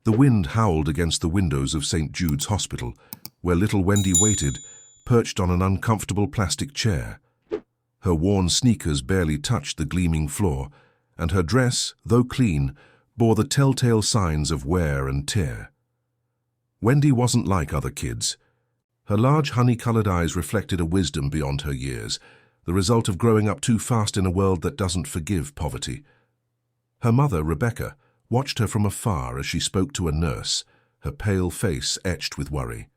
The wind howled against the windows of St. Jude's Hospital, where little Wendy waited, perched on an uncomfortable plastic chair. Her worn sneakers barely touched the gleaming floor, and her dress, though clean, bore the telltale signs of wear and tear. Wendy wasn't like other kids. Her large honey-colored eyes reflected a wisdom beyond her years, the result of growing up too fast in a world that doesn't forgive poverty. Her mother, Rebecca, watched her from afar as she spoke to a nurse, her pale face etched with worry.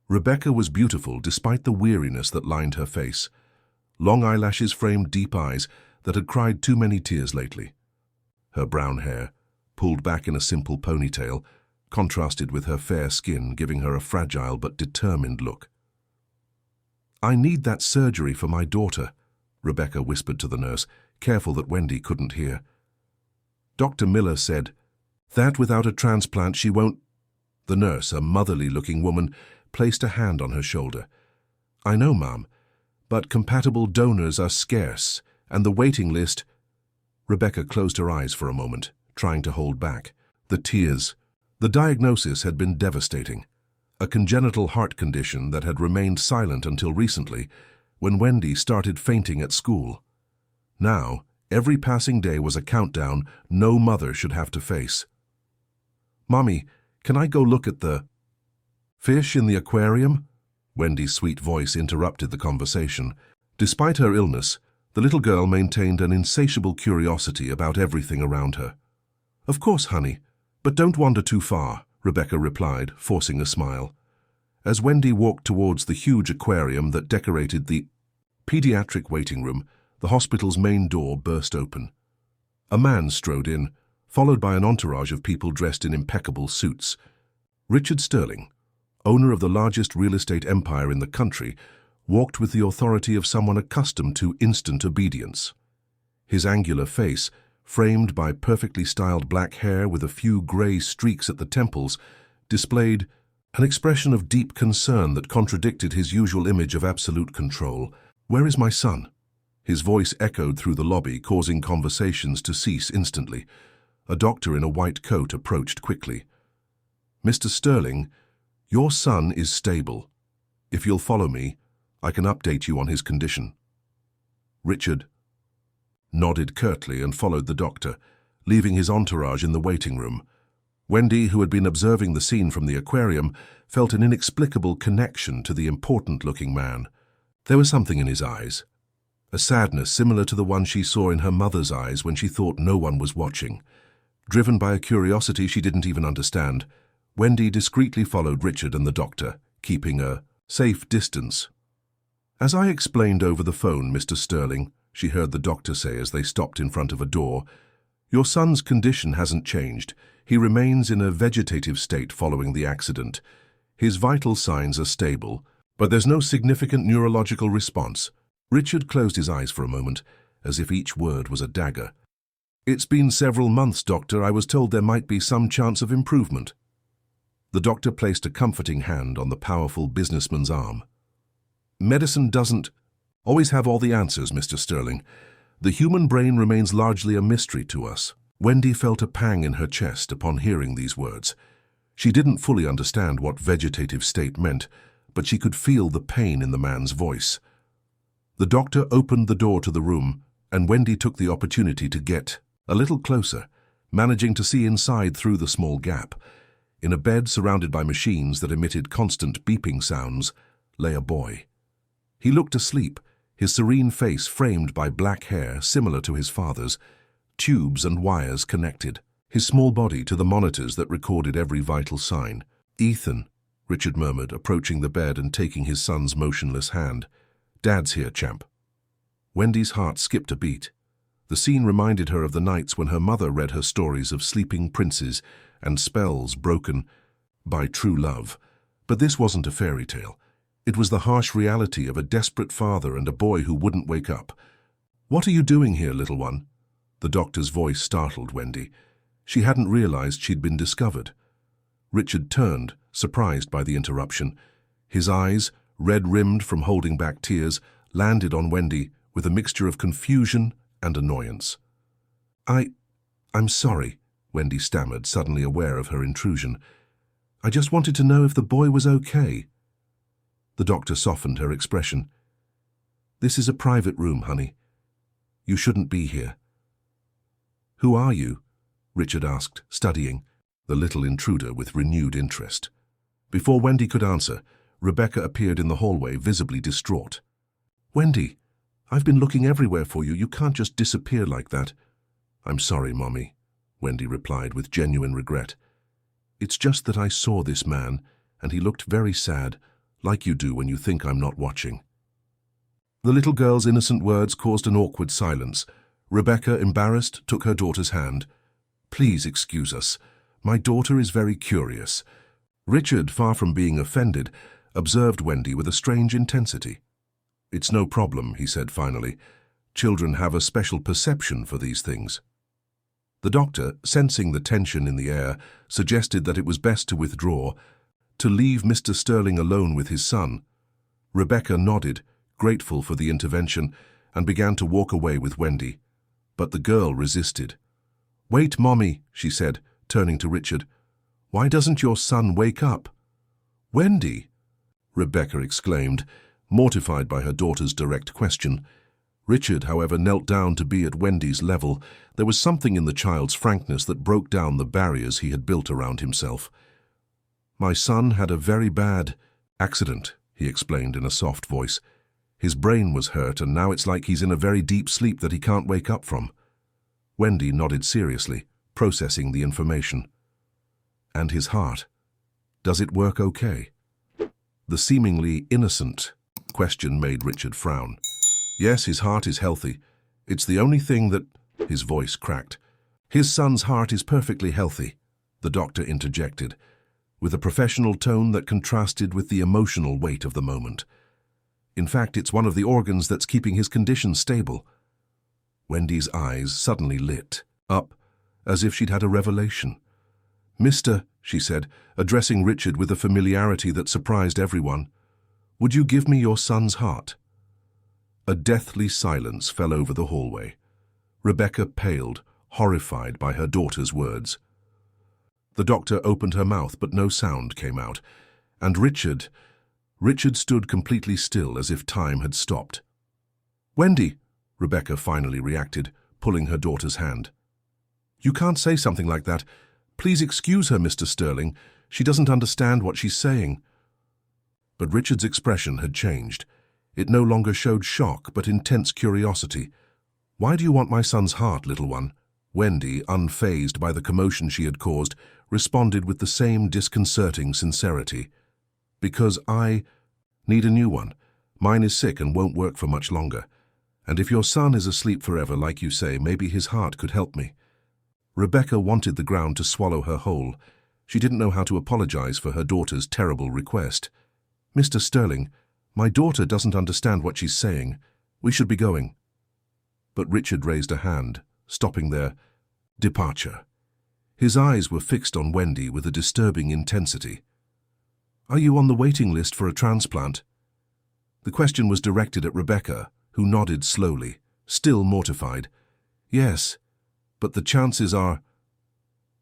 Rebecca was beautiful despite the weariness that lined her face. Long eyelashes framed deep eyes that had cried too many tears lately. Her brown hair, pulled back in a simple ponytail, contrasted with her fair skin, giving her a fragile but determined look. "I need that surgery for my daughter," Rebecca whispered to the nurse, careful that Wendy couldn't hear. Dr. Miller said, "That without a transplant she won't—" The nurse, a motherly-looking woman, placed a hand on her shoulder. "I know, Ma'am, but compatible donors are scarce, and the waiting list—" Rebecca closed her eyes for a moment, trying to hold back the tears. The diagnosis had been devastating. A congenital heart condition that had remained silent until recently, when Wendy started fainting at school. Now, every passing day was a countdown no mother should have to face. "Mommy, can I go look at the fish in the aquarium?" Wendy's sweet voice interrupted the conversation. Despite her illness, the little girl maintained an insatiable curiosity about everything around her. "Of course, honey, but don't wander too far," Rebecca replied, forcing a smile. As Wendy walked towards the huge aquarium that decorated the pediatric waiting room, the hospital's main door burst open. A man strode in, followed by an entourage of people dressed in impeccable suits. Richard Sterling, owner of the largest real estate empire in the country, walked with the authority of someone accustomed to instant obedience. His angular face, framed by perfectly styled black hair with a few gray streaks at the temples, displayed an expression of deep concern that contradicted his usual image of absolute control. "Where is my son?" His voice echoed through the lobby, causing conversations to cease instantly. A doctor in a white coat approached quickly. "Mr. Sterling, your son is stable. If you'll follow me, I can update you on his condition." Richard nodded curtly and followed the doctor, leaving his entourage in the waiting room. Wendy, who had been observing the scene from the aquarium, felt an inexplicable connection to the important-looking man. There was something in his eyes, a sadness similar to the one she saw in her mother's eyes when she thought no one was watching. Driven by a curiosity she didn't even understand, Wendy discreetly followed Richard and the doctor, keeping a safe distance. "As I explained over the phone, Mr. Sterling," she heard the doctor say as they stopped in front of a door, "your son's condition hasn't changed. He remains in a vegetative state following the accident. His vital signs are stable, but there's no significant neurological response." Richard closed his eyes for a moment, as if each word was a dagger. "It's been several months, Doctor. I was told there might be some chance of improvement." The doctor placed a comforting hand on the powerful businessman's arm. "Medicine doesn't always have all the answers, Mr. Sterling. The human brain remains largely a mystery to us." Wendy felt a pang in her chest upon hearing these words. She didn't fully understand what vegetative state meant, but she could feel the pain in the man's voice. The doctor opened the door to the room, and Wendy took the opportunity to get a little closer, managing to see inside through the small gap. In a bed surrounded by machines that emitted constant beeping sounds, lay a boy. He looked asleep, his serene face framed by black hair similar to his father's, tubes and wires connected, his small body to the monitors that recorded every vital sign. "Ethan," Richard murmured, approaching the bed and taking his son's motionless hand. "Dad's here, champ." Wendy's heart skipped a beat. The scene reminded her of the nights when her mother read her stories of sleeping princes and spells broken by true love. But this wasn't a fairy tale. It was the harsh reality of a desperate father and a boy who wouldn't wake up. "What are you doing here, little one?" The doctor's voice startled Wendy. She hadn't realized she'd been discovered. Richard turned, surprised by the interruption. His eyes, red-rimmed from holding back tears, landed on Wendy with a mixture of confusion and annoyance. I'm sorry," Wendy stammered, suddenly aware of her intrusion. "I just wanted to know if the boy was okay." The doctor softened her expression. "This is a private room, honey. You shouldn't be here." "Who are you?" Richard asked, studying the little intruder with renewed interest. Before Wendy could answer, Rebecca appeared in the hallway, visibly distraught. "Wendy, I've been looking everywhere for you. You can't just disappear like that." "I'm sorry, Mommy," Wendy replied with genuine regret. "It's just that I saw this man, and he looked very sad, like you do when you think I'm not watching." The little girl's innocent words caused an awkward silence. Rebecca, embarrassed, took her daughter's hand. "Please excuse us. My daughter is very curious." Richard, far from being offended, observed Wendy with a strange intensity. "It's no problem," he said finally. "Children have a special perception for these things." The doctor, sensing the tension in the air, suggested that it was best to withdraw, to leave Mr. Sterling alone with his son. Rebecca nodded, grateful for the intervention, and began to walk away with Wendy. But the girl resisted. "Wait, Mommy," she said, turning to Richard. "Why doesn't your son wake up?" "Wendy!" Rebecca exclaimed, mortified by her daughter's direct question. Richard, however, knelt down to be at Wendy's level. There was something in the child's frankness that broke down the barriers he had built around himself. "My son had a very bad accident," he explained in a soft voice. "His brain was hurt, and now it's like he's in a very deep sleep that he can't wake up from." Wendy nodded seriously, processing the information. "And his heart? Does it work okay?" The seemingly innocent question made Richard frown. "Yes, his heart is healthy. It's the only thing that—" His voice cracked. "His son's heart is perfectly healthy," the doctor interjected, with a professional tone that contrasted with the emotional weight of the moment. "In fact, it's one of the organs that's keeping his condition stable." Wendy's eyes suddenly lit up, as if she'd had a revelation. "Mister," she said, addressing Richard with a familiarity that surprised everyone, "would you give me your son's heart?" A deathly silence fell over the hallway. Rebecca paled, horrified by her daughter's words. The doctor opened her mouth, but no sound came out, and Richard stood completely still, as if time had stopped. "Wendy," Rebecca finally reacted, pulling her daughter's hand. "You can't say something like that. Please excuse her, Mr. Sterling. She doesn't understand what she's saying." But Richard's expression had changed. It no longer showed shock, but intense curiosity. "Why do you want my son's heart, little one?" Wendy, unfazed by the commotion she had caused, responded with the same disconcerting sincerity. "Because I need a new one. Mine is sick and won't work for much longer. And if your son is asleep forever, like you say, maybe his heart could help me." Rebecca wanted the ground to swallow her whole. She didn't know how to apologize for her daughter's terrible request. "Mr. Sterling, my daughter doesn't understand what she's saying. We should be going." But Richard raised a hand, stopping their departure. His eyes were fixed on Wendy with a disturbing intensity. "Are you on the waiting list for a transplant?" The question was directed at Rebecca, who nodded slowly, still mortified. "Yes, but the chances are—"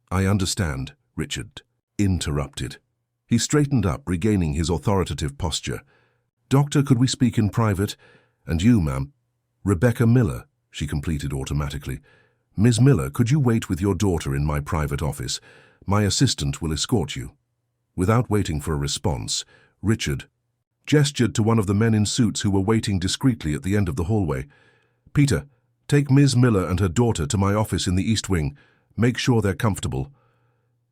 "I understand," Richard interrupted. He straightened up, regaining his authoritative posture. "Doctor, could we speak in private? And you, ma'am." "Rebecca Miller," she completed automatically. "Ms. Miller, could you wait with your daughter in my private office? My assistant will escort you." Without waiting for a response, Richard gestured to one of the men in suits who were waiting discreetly at the end of the hallway. "Peter, take Ms. Miller and her daughter to my office in the East Wing. Make sure they're comfortable."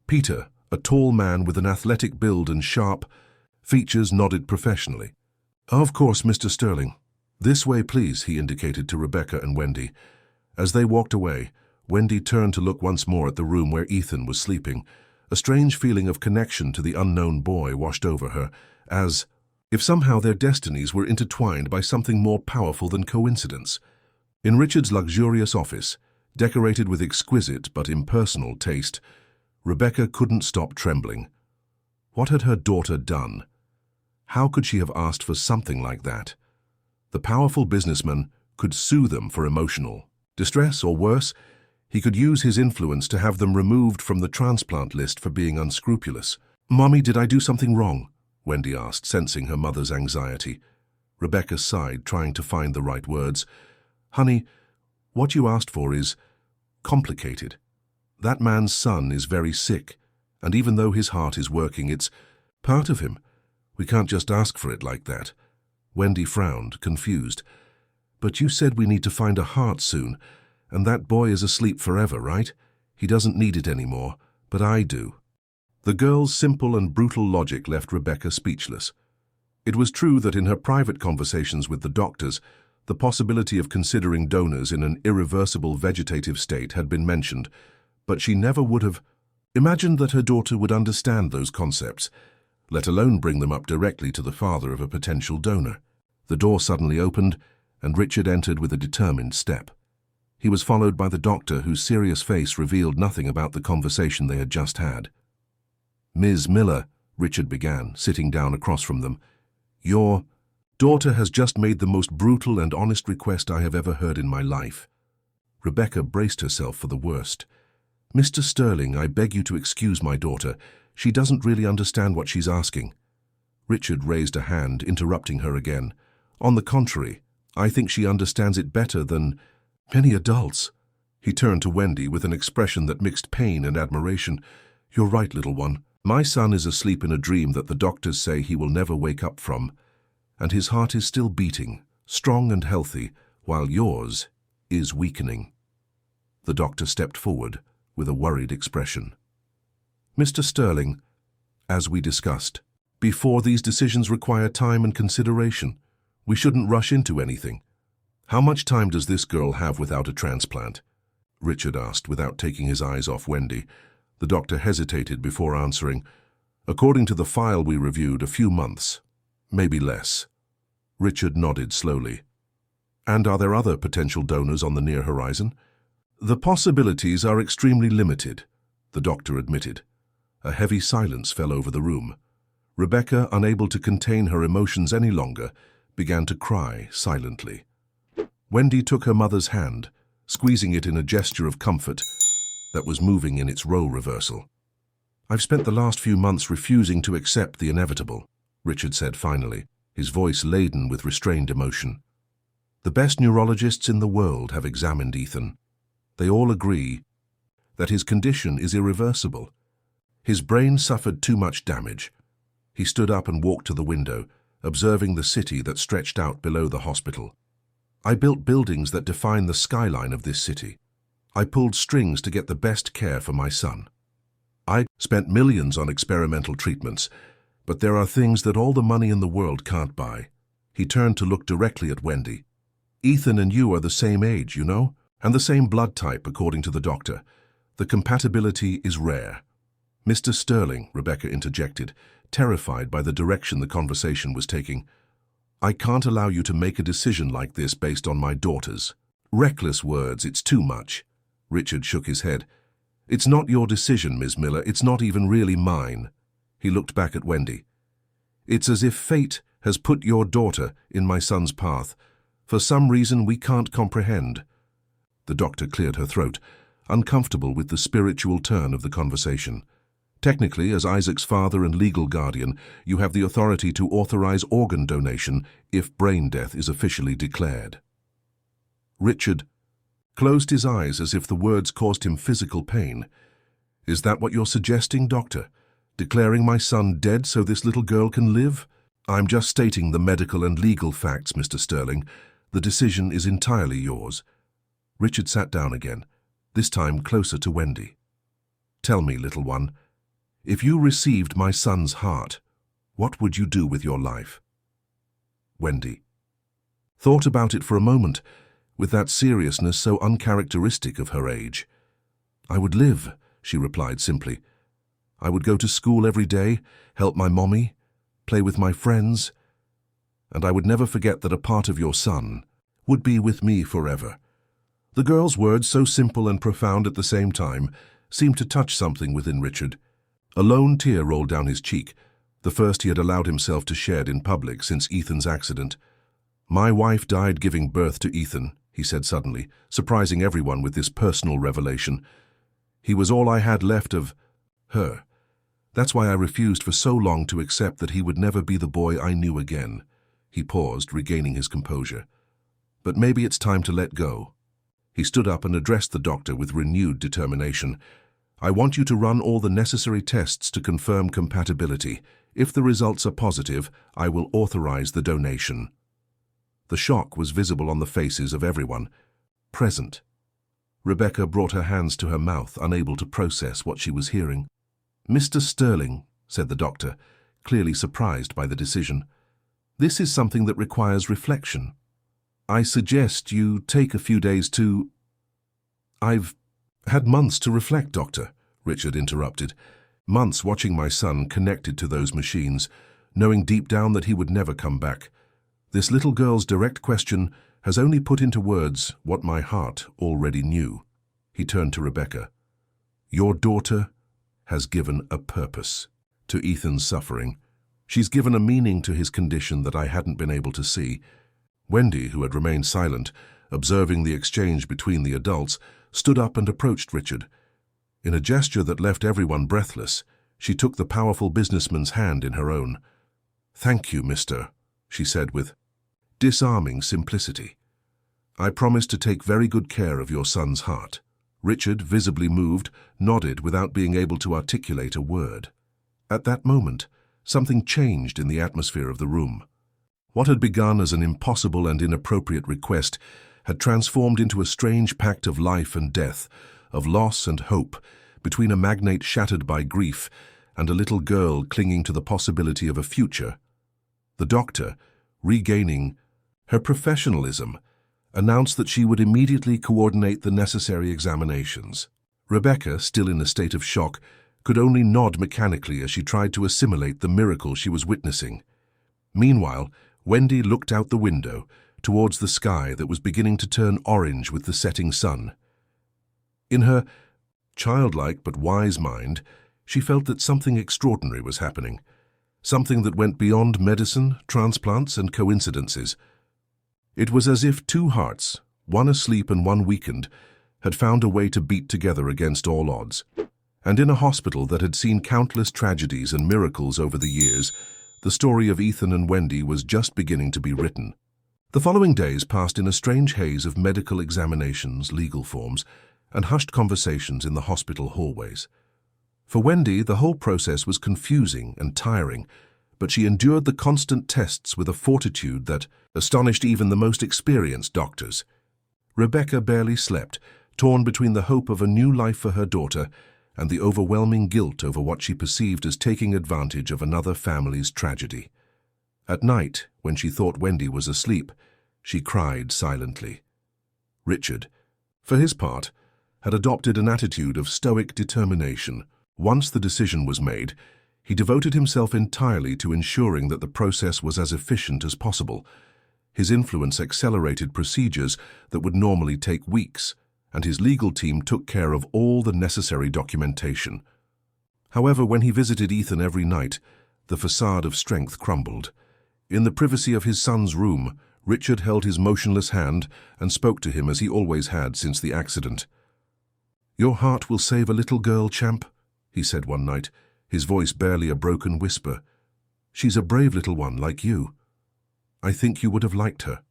Peter, a tall man with an athletic build and sharp features, nodded professionally. "Of course, Mr. Sterling. This way, please," he indicated to Rebecca and Wendy. As they walked away, Wendy turned to look once more at the room where Ethan was sleeping. A strange feeling of connection to the unknown boy washed over her, as if somehow their destinies were intertwined by something more powerful than coincidence. In Richard's luxurious office, decorated with exquisite but impersonal taste, Rebecca couldn't stop trembling. What had her daughter done? How could she have asked for something like that? The powerful businessman could sue them for emotional distress, or worse, He could use his influence to have them removed from the transplant list for being unscrupulous. "Mommy, did I do something wrong?" Wendy asked, sensing her mother's anxiety. Rebecca sighed, trying to find the right words. "Honey, what you asked for is complicated. That man's son is very sick, and even though his heart is working, it's part of him. We can't just ask for it like that." Wendy frowned, confused. "But you said we need to find a heart soon, and that boy is asleep forever, right? He doesn't need it anymore, but I do." The girl's simple and brutal logic left Rebecca speechless. It was true that in her private conversations with the doctors, the possibility of considering donors in an irreversible vegetative state had been mentioned, but she never would have imagined that her daughter would understand those concepts, let alone bring them up directly to the father of a potential donor. The door suddenly opened, and Richard entered with a determined step. He was followed by the doctor, whose serious face revealed nothing about the conversation they had just had. "Ms. Miller," Richard began, sitting down across from them, "your daughter has just made the most brutal and honest request I have ever heard in my life." Rebecca braced herself for the worst. "Mr. Sterling, I beg you to excuse my daughter. She doesn't really understand what she's asking." Richard raised a hand, interrupting her again. "On the contrary, I think she understands it better than many adults." He turned to Wendy with an expression that mixed pain and admiration. "You're right, little one. My son is asleep in a dream that the doctors say he will never wake up from, and his heart is still beating, strong and healthy, while yours is weakening." The doctor stepped forward with a worried expression. "Mr. Sterling, as we discussed, before these decisions require time and consideration. We shouldn't rush into anything. How much time does this girl have without a transplant?" Richard asked, without taking his eyes off Wendy. The doctor hesitated before answering. "According to the file we reviewed, a few months, maybe less." Richard nodded slowly. "And are there other potential donors on the near horizon?" "The possibilities are extremely limited," the doctor admitted. A heavy silence fell over the room. Rebecca, unable to contain her emotions any longer, began to cry silently. Wendy took her mother's hand, squeezing it in a gesture of comfort that was moving in its role reversal. "I've spent the last few months refusing to accept the inevitable," Richard said finally, his voice laden with restrained emotion. "The best neurologists in the world have examined Ethan. They all agree that his condition is irreversible. His brain suffered too much damage." He stood up and walked to the window, observing the city that stretched out below the hospital. "I built buildings that define the skyline of this city. I pulled strings to get the best care for my son. I spent millions on experimental treatments, but there are things that all the money in the world can't buy." He turned to look directly at Wendy. "Ethan and you are the same age, you know, and the same blood type, according to the doctor. The compatibility is rare." "Mr. Sterling," Rebecca interjected, terrified by the direction the conversation was taking, "I can't allow you to make a decision like this based on my daughters." "Reckless words, it's too much." Richard shook his head. "It's not your decision, Ms. Miller. It's not even really mine." He looked back at Wendy. "It's as if fate has put your daughter in my son's path, for some reason we can't comprehend." The doctor cleared her throat, uncomfortable with the spiritual turn of the conversation. "Technically, as Isaac's father and legal guardian, you have the authority to authorize organ donation if brain death is officially declared." Richard closed his eyes as if the words caused him physical pain. "Is that what you're suggesting, doctor? Declaring my son dead so this little girl can live?" "I'm just stating the medical and legal facts, Mr. Sterling. The decision is entirely yours." Richard sat down again, this time closer to Wendy. "Tell me, little one, if you received my son's heart, what would you do with your life?" Wendy thought about it for a moment, with that seriousness so uncharacteristic of her age. "I would live," she replied simply. "I would go to school every day, help my mommy, play with my friends, and I would never forget that a part of your son would be with me forever." The girl's words, so simple and profound at the same time, seemed to touch something within Richard. A lone tear rolled down his cheek, the first he had allowed himself to shed in public since Ethan's accident. "My wife died giving birth to Ethan," he said suddenly, surprising everyone with this personal revelation. He was all I had left of her. That's why I refused for so long to accept that he would never be the boy I knew again. He paused, regaining his composure. But maybe it's time to let go. He stood up and addressed the doctor with renewed determination. I want you to run all the necessary tests to confirm compatibility. If the results are positive, I will authorize the donation. The shock was visible on the faces of everyone present. Rebecca brought her hands to her mouth, unable to process what she was hearing. Mr. Sterling, said the doctor, clearly surprised by the decision, this is something that requires reflection. I suggest you take a few days to... I've had months to reflect, Doctor, Richard interrupted. Months watching my son connected to those machines, knowing deep down that he would never come back. This little girl's direct question has only put into words what my heart already knew. He turned to Rebecca. Your daughter has given a purpose to Ethan's suffering. She's given a meaning to his condition that I hadn't been able to see. Wendy, who had remained silent, observing the exchange between the adults, stood up and approached Richard. In a gesture that left everyone breathless, she took the powerful businessman's hand in her own. Thank you, mister, she said with disarming simplicity. I promise to take very good care of your son's heart. Richard, visibly moved, nodded without being able to articulate a word. At that moment, something changed in the atmosphere of the room. What had begun as an impossible and inappropriate request had transformed into a strange pact of life and death, of loss and hope, between a magnate shattered by grief and a little girl clinging to the possibility of a future. The doctor, regaining her professionalism, announced that she would immediately coordinate the necessary examinations. Rebecca, still in a state of shock, could only nod mechanically as she tried to assimilate the miracle she was witnessing. Meanwhile, Wendy looked out the window, towards the sky that was beginning to turn orange with the setting sun. In her childlike but wise mind, she felt that something extraordinary was happening, something that went beyond medicine, transplants, and coincidences. It was as if two hearts, one asleep and one weakened, had found a way to beat together against all odds. And in a hospital that had seen countless tragedies and miracles over the years, the story of Ethan and Wendy was just beginning to be written. The following days passed in a strange haze of medical examinations, legal forms, and hushed conversations in the hospital hallways. For Wendy, the whole process was confusing and tiring, but she endured the constant tests with a fortitude that astonished even the most experienced doctors. Rebecca barely slept, torn between the hope of a new life for her daughter and the overwhelming guilt over what she perceived as taking advantage of another family's tragedy. At night, when she thought Wendy was asleep, she cried silently. Richard, for his part, had adopted an attitude of stoic determination. Once the decision was made, he devoted himself entirely to ensuring that the process was as efficient as possible. His influence accelerated procedures that would normally take weeks, and his legal team took care of all the necessary documentation. However, when he visited Ethan every night, the facade of strength crumbled. In the privacy of his son's room, Richard held his motionless hand and spoke to him as he always had since the accident. "Your heart will save a little girl, champ," he said one night, his voice barely a broken whisper. "She's a brave little one like you. I think you would have liked her."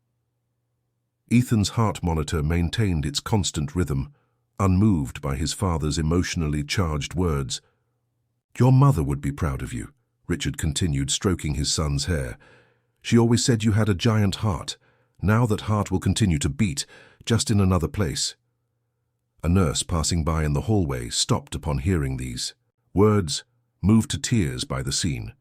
Ethan's heart monitor maintained its constant rhythm, unmoved by his father's emotionally charged words. "Your mother would be proud of you," Richard continued, stroking his son's hair. "She always said you had a giant heart. Now that heart will continue to beat, just in another place." A nurse passing by in the hallway stopped upon hearing these words, moved to tears by the scene.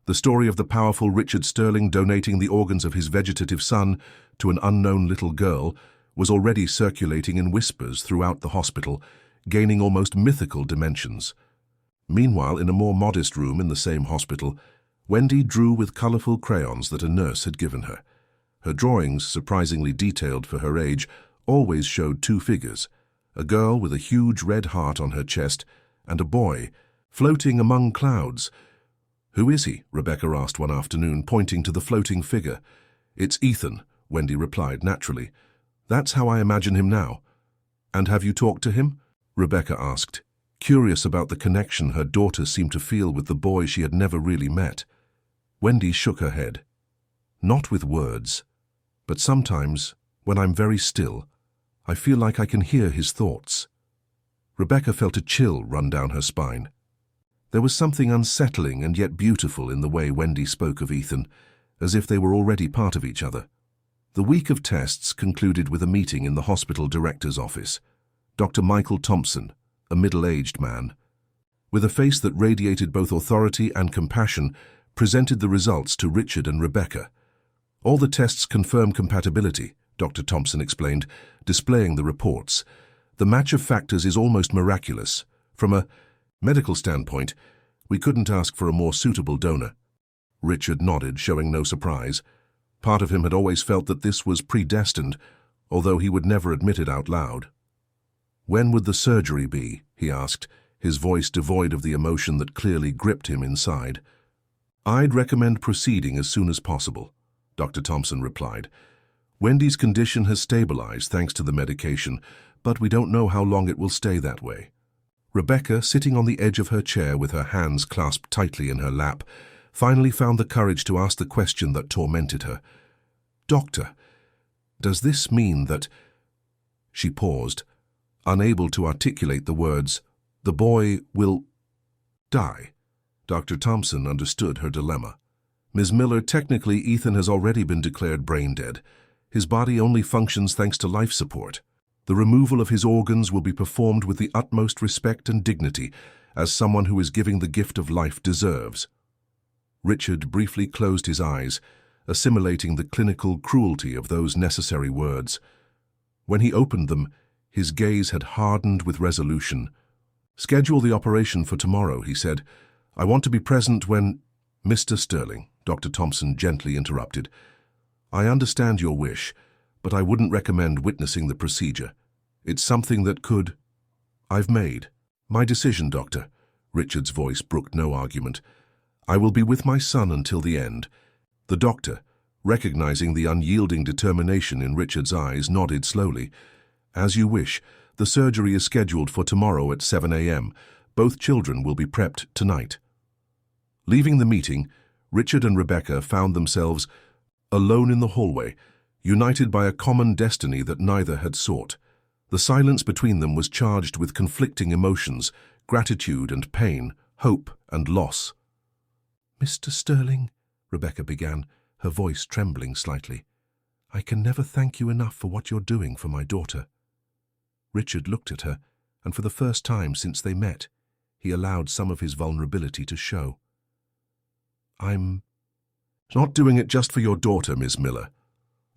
The story of the powerful Richard Sterling donating the organs of his vegetative son to an unknown little girl was already circulating in whispers throughout the hospital, gaining almost mythical dimensions. Meanwhile, in a more modest room in the same hospital, Wendy drew with colorful crayons that a nurse had given her. Her drawings, surprisingly detailed for her age, always showed two figures, a girl with a huge red heart on her chest and a boy floating among clouds. "Who is he?" Rebecca asked one afternoon, pointing to the floating figure. "It's Ethan," Wendy replied naturally. That's how I imagine him now. And have you talked to him? Rebecca asked, curious about the connection her daughter seemed to feel with the boy she had never really met. Wendy shook her head. Not with words, but sometimes, when I'm very still, I feel like I can hear his thoughts. Rebecca felt a chill run down her spine. There was something unsettling and yet beautiful in the way Wendy spoke of Ethan, as if they were already part of each other. The week of tests concluded with a meeting in the hospital director's office. Dr. Michael Thompson, a middle-aged man, with a face that radiated both authority and compassion, presented the results to Richard and Rebecca. All the tests confirm compatibility, Dr. Thompson explained, displaying the reports. The match of factors is almost miraculous. From a medical standpoint, we couldn't ask for a more suitable donor. Richard nodded, showing no surprise. Part of him had always felt that this was predestined, although he would never admit it out loud. When would the surgery be? He asked, his voice devoid of the emotion that clearly gripped him inside. I'd recommend proceeding as soon as possible, Dr. Thompson replied. Wendy's condition has stabilized thanks to the medication, but we don't know how long it will stay that way. Rebecca, sitting on the edge of her chair with her hands clasped tightly in her lap, finally found the courage to ask the question that tormented her. Doctor, does this mean that... She paused, unable to articulate the words, the boy will die. Dr. Thompson understood her dilemma. Ms. Miller, technically Ethan has already been declared brain dead. His body only functions thanks to life support. The removal of his organs will be performed with the utmost respect and dignity, as someone who is giving the gift of life deserves. Richard briefly closed his eyes, assimilating the clinical cruelty of those necessary words. When he opened them, his gaze had hardened with resolution. Schedule the operation for tomorrow, he said. I want to be present when... Mr. Sterling, Dr. Thompson gently interrupted. I understand your wish, but I wouldn't recommend witnessing the procedure. It's something that could... I've made my decision, Doctor. Richard's voice brooked no argument. I will be with my son until the end. The doctor, recognizing the unyielding determination in Richard's eyes, nodded slowly. As you wish. The surgery is scheduled for tomorrow at 7 a.m. Both children will be prepped tonight. Leaving the meeting, Richard and Rebecca found themselves alone in the hallway, united by a common destiny that neither had sought. The silence between them was charged with conflicting emotions, gratitude and pain, hope and loss. Mr. Sterling, Rebecca began, her voice trembling slightly, I can never thank you enough for what you're doing for my daughter. Richard looked at her, and for the first time since they met, he allowed some of his vulnerability to show. I'm not doing it just for your daughter, Miss Miller.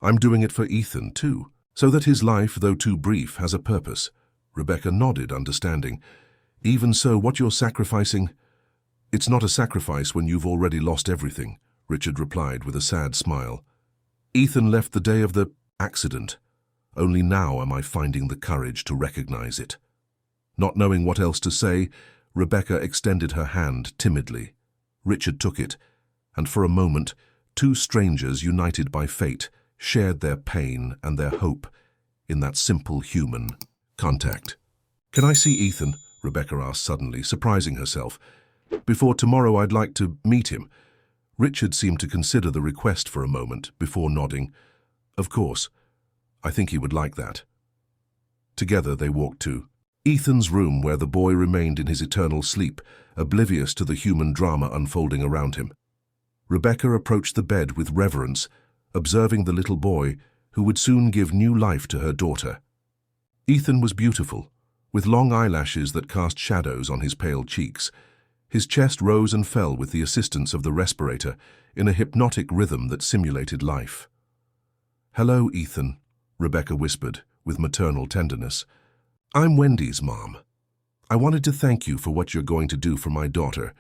I'm doing it for Ethan, too, so that his life, though too brief, has a purpose. Rebecca nodded, understanding. Even so, what you're sacrificing... It's not a sacrifice when you've already lost everything, Richard replied with a sad smile. Ethan left the day of the accident. Only now am I finding the courage to recognize it. Not knowing what else to say, Rebecca extended her hand timidly. Richard took it, and for a moment, two strangers united by fate shared their pain and their hope in that simple human contact. Can I see Ethan? Rebecca asked suddenly, surprising herself. Before tomorrow, I'd like to meet him. Richard seemed to consider the request for a moment before nodding. Of course. I think he would like that. Together they walked to Ethan's room, where the boy remained in his eternal sleep, oblivious to the human drama unfolding around him. Rebecca approached the bed with reverence, observing the little boy who would soon give new life to her daughter. Ethan was beautiful, with long eyelashes that cast shadows on his pale cheeks. His chest rose and fell with the assistance of the respirator in a hypnotic rhythm that simulated life. Hello, Ethan, Rebecca whispered with maternal tenderness. I'm Wendy's mom. I wanted to thank you for what you're going to do for my daughter.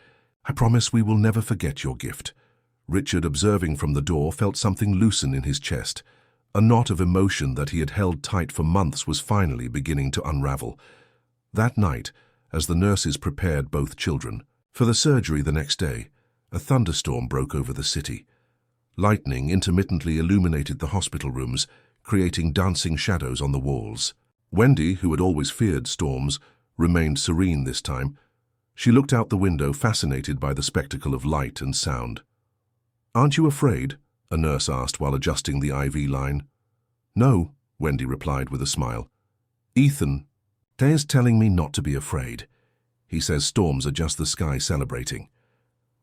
I promise we will never forget your gift. Richard, observing from the door, felt something loosen in his chest. A knot of emotion that he had held tight for months was finally beginning to unravel. That night, as the nurses prepared both children for the surgery the next day, a thunderstorm broke over the city. Lightning intermittently illuminated the hospital rooms, creating dancing shadows on the walls. Wendy, who had always feared storms, remained serene this time. She looked out the window, fascinated by the spectacle of light and sound. "Aren't you afraid?" a nurse asked while adjusting the IV line. "No," Wendy replied with a smile. "Ethan, Tay's telling me not to be afraid. He says storms are just the sky celebrating."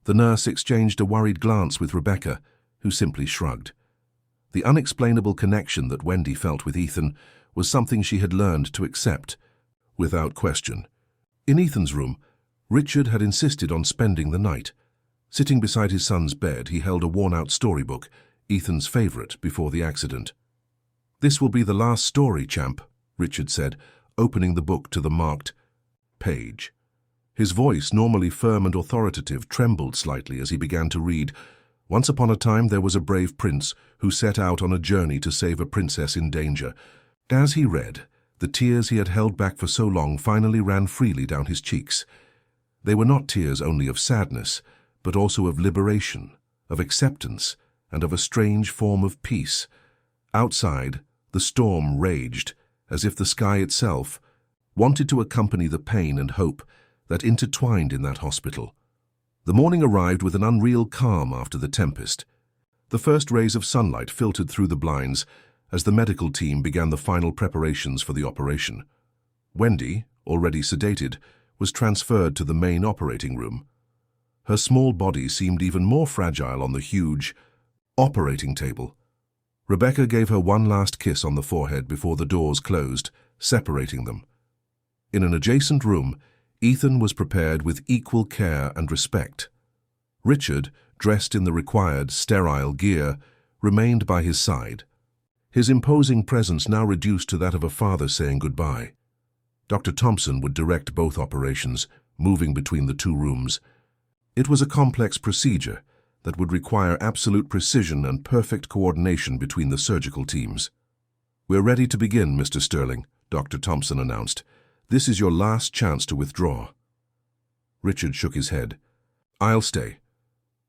The nurse exchanged a worried glance with Rebecca, who simply shrugged. The unexplainable connection that Wendy felt with Ethan was something she had learned to accept, without question. In Ethan's room, Richard had insisted on spending the night. Sitting beside his son's bed, he held a worn-out storybook, Ethan's favorite, before the accident. "This will be the last story, champ," Richard said, opening the book to the marked page. His voice, normally firm and authoritative, trembled slightly as he began to read. "Once upon a time there was a brave prince who set out on a journey to save a princess in danger." As he read, the tears he had held back for so long finally ran freely down his cheeks. They were not tears only of sadness, but also of liberation, of acceptance, and of a strange form of peace. Outside, the storm raged, as if the sky itself wanted to accompany the pain and hope that intertwined in that hospital. The morning arrived with an unreal calm after the tempest. The first rays of sunlight filtered through the blinds as the medical team began the final preparations for the operation. Wendy, already sedated, was transferred to the main operating room. Her small body seemed even more fragile on the huge operating table. Rebecca gave her one last kiss on the forehead before the doors closed, separating them. In an adjacent room, Ethan was prepared with equal care and respect. Richard, dressed in the required sterile gear, remained by his side. His imposing presence now reduced to that of a father saying goodbye. Dr. Thompson would direct both operations, moving between the two rooms. It was a complex procedure that would require absolute precision and perfect coordination between the surgical teams. "We're ready to begin, Mr. Sterling," Dr. Thompson announced. "This is your last chance to withdraw." Richard shook his head. "I'll stay."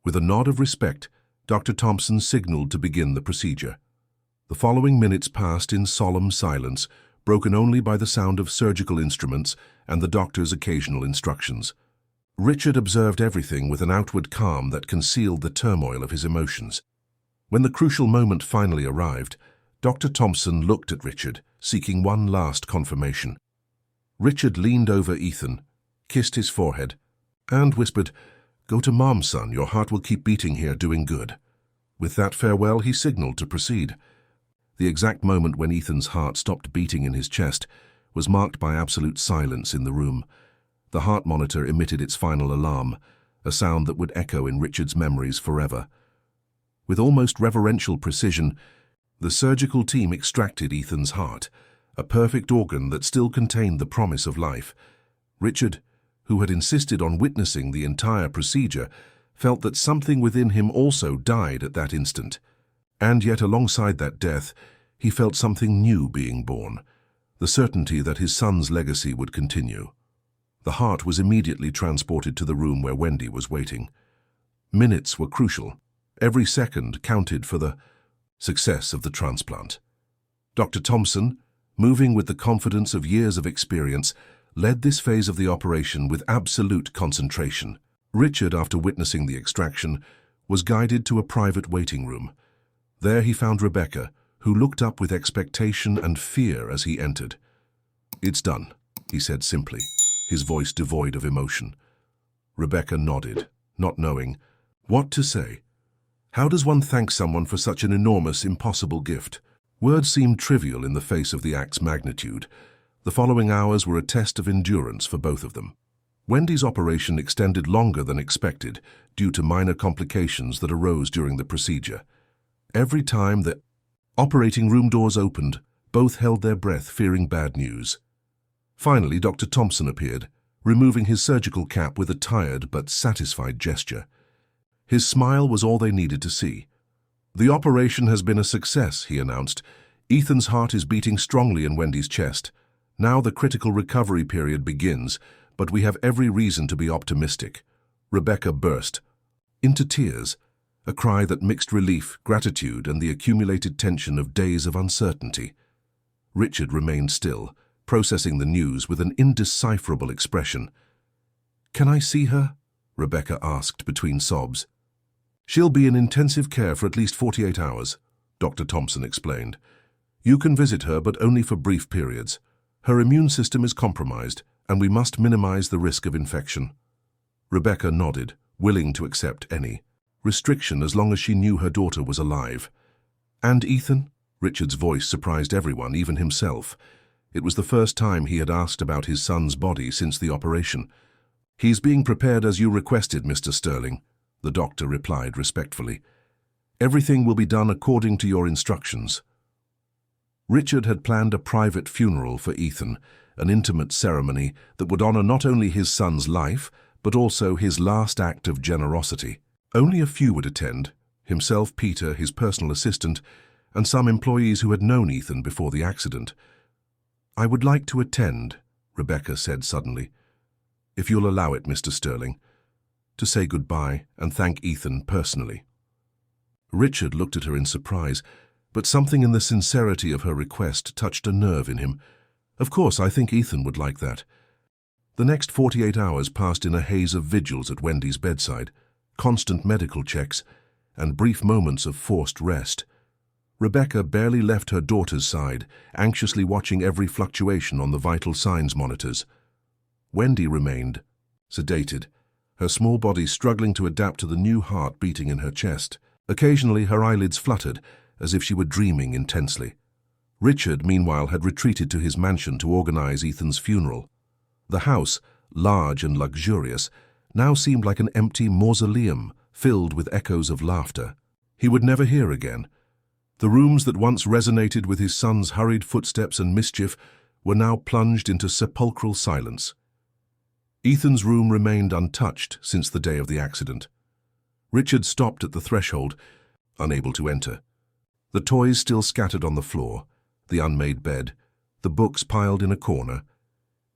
With a nod of respect, Dr. Thompson signaled to begin the procedure. The following minutes passed in solemn silence, broken only by the sound of surgical instruments and the doctor's occasional instructions. Richard observed everything with an outward calm that concealed the turmoil of his emotions. When the crucial moment finally arrived, Dr. Thompson looked at Richard, seeking one last confirmation. Richard leaned over Ethan, kissed his forehead, and whispered, "Go to Mom, son. Your heart will keep beating here, doing good." With that farewell, he signaled to proceed. The exact moment when Ethan's heart stopped beating in his chest was marked by absolute silence in the room. The heart monitor emitted its final alarm, a sound that would echo in Richard's memories forever. With almost reverential precision, the surgical team extracted Ethan's heart, a perfect organ that still contained the promise of life. Richard, who had insisted on witnessing the entire procedure, felt that something within him also died at that instant. And yet alongside that death, he felt something new being born, the certainty that his son's legacy would continue. The heart was immediately transported to the room where Wendy was waiting. Minutes were crucial. Every second counted for the success of the transplant. Dr. Thompson, moving with the confidence of years of experience, led this phase of the operation with absolute concentration. Richard, after witnessing the extraction, was guided to a private waiting room. There he found Rebecca, who looked up with expectation and fear as he entered. "It's done," he said simply, his voice devoid of emotion. Rebecca nodded, not knowing what to say. How does one thank someone for such an enormous, impossible gift? Words seemed trivial in the face of the act's magnitude. The following hours were a test of endurance for both of them. Wendy's operation extended longer than expected due to minor complications that arose during the procedure. Every time the operating room doors opened, both held their breath, fearing bad news. Finally, Dr. Thompson appeared, removing his surgical cap with a tired but satisfied gesture. His smile was all they needed to see. "The operation has been a success," he announced. "Ethan's heart is beating strongly in Wendy's chest. Now the critical recovery period begins, but we have every reason to be optimistic." Rebecca burst into tears. a cry that mixed relief, gratitude, and the accumulated tension of days of uncertainty. Richard remained still, processing the news with an indecipherable expression. "Can I see her?" Rebecca asked between sobs. "She'll be in intensive care for at least 48 hours, Dr. Thompson explained. "You can visit her, but only for brief periods. Her immune system is compromised, and we must minimize the risk of infection." Rebecca nodded, willing to accept any restriction as long as she knew her daughter was alive. "And Ethan?" Richard's voice surprised everyone, even himself. It was the first time he had asked about his son's body since the operation. "He's being prepared as you requested, Mr. Sterling," the doctor replied respectfully. "Everything will be done according to your instructions." Richard had planned a private funeral for Ethan, an intimate ceremony that would honor not only his son's life, but also his last act of generosity. Only a few would attend, himself, Peter, his personal assistant, and some employees who had known Ethan before the accident. "I would like to attend," Rebecca said suddenly. "If you'll allow it, Mr. Sterling, to say goodbye and thank Ethan personally." Richard looked at her in surprise, but something in the sincerity of her request touched a nerve in him. "Of course, I think Ethan would like that." The next 48 hours passed in a haze of vigils at Wendy's bedside, constant medical checks, and brief moments of forced rest. Rebecca barely left her daughter's side, anxiously watching every fluctuation on the vital signs monitors. Wendy remained sedated, her small body struggling to adapt to the new heart beating in her chest. Occasionally her eyelids fluttered, as if she were dreaming intensely. Richard, meanwhile, had retreated to his mansion to organize Ethan's funeral. The house, large and luxurious, now seemed like an empty mausoleum filled with echoes of laughter he would never hear again. The rooms that once resonated with his son's hurried footsteps and mischief were now plunged into sepulchral silence. Ethan's room remained untouched since the day of the accident. Richard stopped at the threshold, unable to enter. The toys still scattered on the floor, the unmade bed, the books piled in a corner,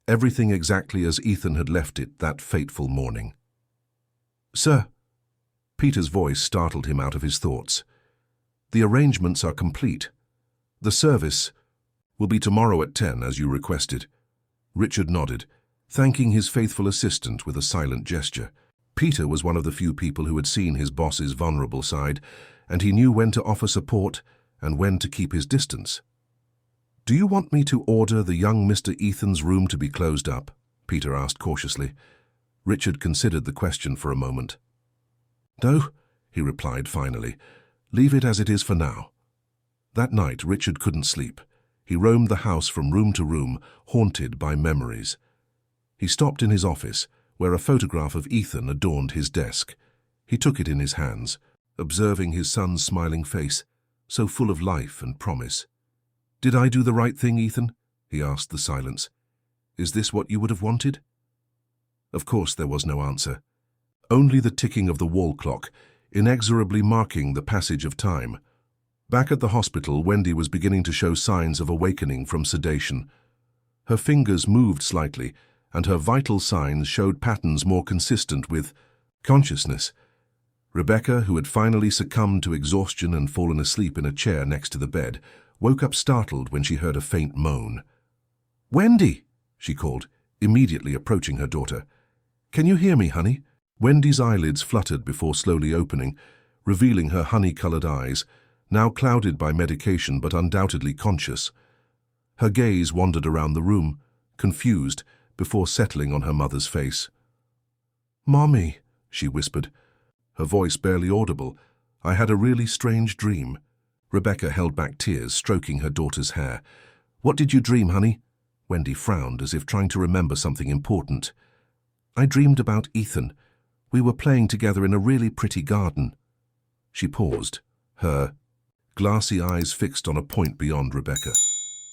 everything exactly as Ethan had left it that fateful morning. "Sir," Peter's voice startled him out of his thoughts. "The arrangements are complete. The service will be tomorrow at 10, as you requested." Richard nodded, thanking his faithful assistant with a silent gesture. Peter was one of the few people who had seen his boss's vulnerable side, and he knew when to offer support and when to keep his distance. "Do you want me to order the young Mr. Ethan's room to be closed up?" Peter asked cautiously. Richard considered the question for a moment. "No," he replied finally. "Leave it as it is for now." That night, Richard couldn't sleep. He roamed the house from room to room, haunted by memories. He stopped in his office, where a photograph of Ethan adorned his desk. He took it in his hands, observing his son's smiling face, so full of life and promise. "Did I do the right thing, Ethan?" he asked the silence. "Is this what you would have wanted?" Of course there was no answer. Only the ticking of the wall clock, inexorably marking the passage of time. Back at the hospital, Wendy was beginning to show signs of awakening from sedation. Her fingers moved slightly, and her vital signs showed patterns more consistent with consciousness. Rebecca, who had finally succumbed to exhaustion and fallen asleep in a chair next to the bed, woke up startled when she heard a faint moan. "Wendy!" she called, immediately approaching her daughter. "Can you hear me, honey?" Wendy's eyelids fluttered before slowly opening, revealing her honey-colored eyes, now clouded by medication but undoubtedly conscious. Her gaze wandered around the room, confused, before settling on her mother's face. "Mommy," she whispered, her voice barely audible. "I had a really strange dream." Rebecca held back tears, stroking her daughter's hair. "What did you dream, honey?" Wendy frowned, as if trying to remember something important. "I dreamed about Ethan. We were playing together in a really pretty garden." She paused, her glassy eyes fixed on a point beyond Rebecca.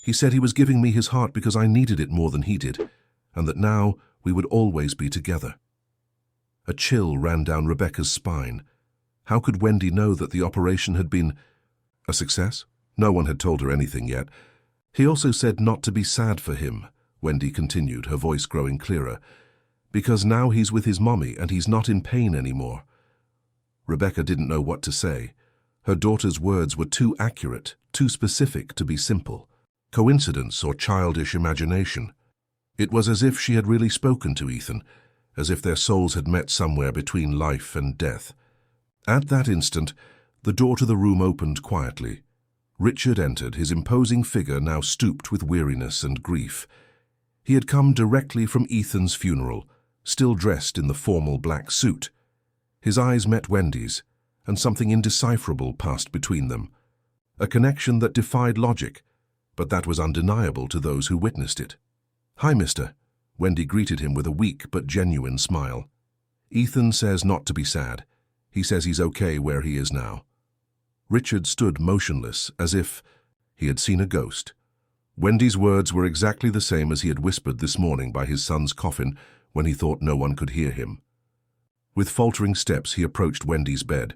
"He said he was giving me his heart because I needed it more than he did, and that now we would always be together." A chill ran down Rebecca's spine. How could Wendy know that the operation had been a success? No one had told her anything yet. "He also said not to be sad for him," Wendy continued, her voice growing clearer, "because now he's with his mommy and he's not in pain anymore." Rebecca didn't know what to say. Her daughter's words were too accurate, too specific to be simple. Coincidence or childish imagination. It was as if she had really spoken to Ethan, as if their souls had met somewhere between life and death. At that instant, the door to the room opened quietly. Richard entered, his imposing figure now stooped with weariness and grief. He had come directly from Ethan's funeral, still dressed in the formal black suit. His eyes met Wendy's, and something indecipherable passed between them. A connection that defied logic, but that was undeniable to those who witnessed it. "Hi, mister." Wendy greeted him with a weak but genuine smile. "Ethan says not to be sad. He says he's okay where he is now." Richard stood motionless, as if he had seen a ghost. Wendy's words were exactly the same as he had whispered this morning by his son's coffin when he thought no one could hear him. With faltering steps, he approached Wendy's bed.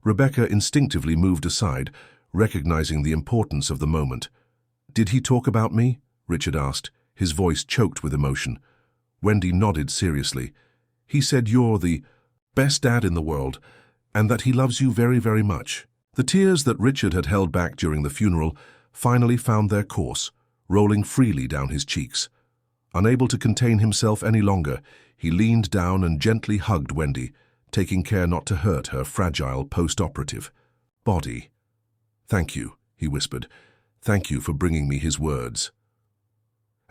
Rebecca instinctively moved aside, recognizing the importance of the moment. "Did he talk about me?" Richard asked, his voice choked with emotion. Wendy nodded seriously. "He said you're the best dad in the world, and that he loves you very, very much." The tears that Richard had held back during the funeral finally found their course, rolling freely down his cheeks. Unable to contain himself any longer, he leaned down and gently hugged Wendy, taking care not to hurt her fragile post-operative body. "Thank you," he whispered. "Thank you for bringing me his words."